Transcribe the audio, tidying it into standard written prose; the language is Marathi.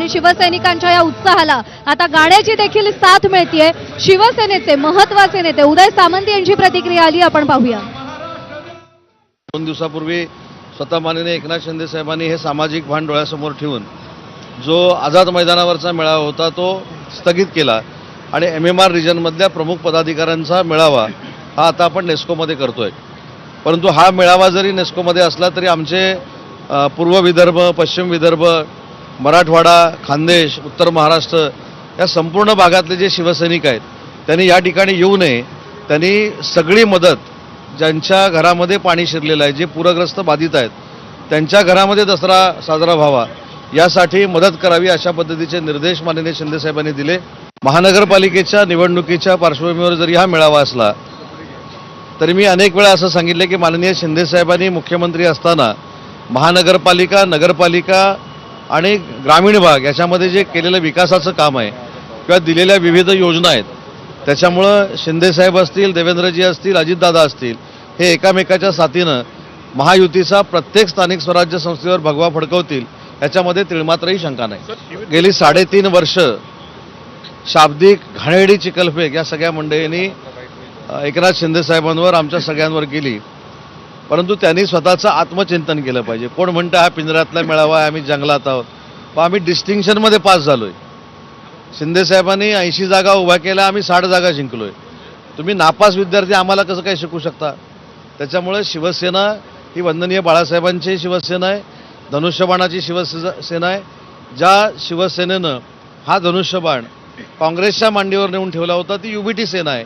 आणि शिवसैनिकांच्या या उत्साहाला आता गाण्याची देखील साथ मिळतेय। शिवसेनेचे महत्त्वाचे नेते उदय सामंत यांची प्रतिक्रिया आली, आपण पाहूया। 2 दिवसापूर्वी स्वतः माननीय एकनाथ शिंदे साहेबांनी हे सामाजिक भान डोळ्यासमोर ठेवून जो आझाद मैदानावरचा मेळावा होता तो स्थगित केला आणि MMR रिजनमधल्या प्रमुख पदाधिकाऱ्यांचा मेळावा हा आता आपण नेस्कोमध्ये करतोय। परंतु हा मेळावा जरी नेस्कोमध्ये असला तरी आमचे पूर्व विदर्भ, पश्चिम विदर्भ, मराठवाडा, खानदेश, उत्तर महाराष्ट्र या संपूर्ण भागातले जे शिवसैनिक आहेत त्यांनी या ठिकाणी येऊ नये। त्यांनी सगळी मदत, ज्यांच्या घरामध्ये पाणी शिरलेलं आहे, जे पूरग्रस्त बाधित आहेत त्यांच्या घरामध्ये दसरा साजरा व्हावा यासाठी मदत करावी अशा पद्धतीचे निर्देश माननीय शिंदे साहेबांनी दिले। महानगरपालिकेच्या निवडणुकीच्या पार्श्वभूमीवर जरी हा मेळावा असला तरी मी अनेक वेळा असं सांगितले की माननीय शिंदे साहेबांनी मुख्यमंत्री असताना महानगरपालिका, नगरपालिका आणि ग्रामीण भाग याच्यामध्ये जे केलेलं विकासाचं काम आहे किंवा दिलेल्या विविध योजना आहेत त्याच्यामुळं शिंदे साहेब असतील, देवेंद्रजी असतील, अजितदादा असतील हे एकामेकाच्या साथीनं महायुतीचा प्रत्येक स्थानिक स्वराज्य संस्थेवर भगवा फडकवतील याच्यामध्ये तिळमात्रही शंका नाही। गेली 3.5 वर्ष शाब्दिक, घाणेरडी चिखलफेक या सगळ्या मंडळींनी एकनाथ शिंदे साहेबांवर, आमच्या सगळ्यांवर केली, परंतु त्यांनी स्वतःचं आत्मचिंतन केलं पाहिजे। कोण म्हणतं हा पिंजऱ्यातला मेळावा आहे, आम्ही जंगलात आहोत, पण आम्ही डिस्टिंक्शनमध्ये पास झालोय। शिंदे साहेबांनी 80 जागा उभ्या केल्या, आम्ही 60 जागा जिंकलोय। तुम्ही नापास विद्यार्थी आम्हाला कसं काय शिकू शकता? त्याच्यामुळे शिवसेना ही वंदनीय बाळासाहेबांची शिवसेना आहे, धनुष्यबाणाची शिवसेना आहे। ज्या शिवसेनेनं हा धनुष्यबाण काँग्रेसच्या मांडीवर नेऊन ठेवला होता ती UBT सेना आहे।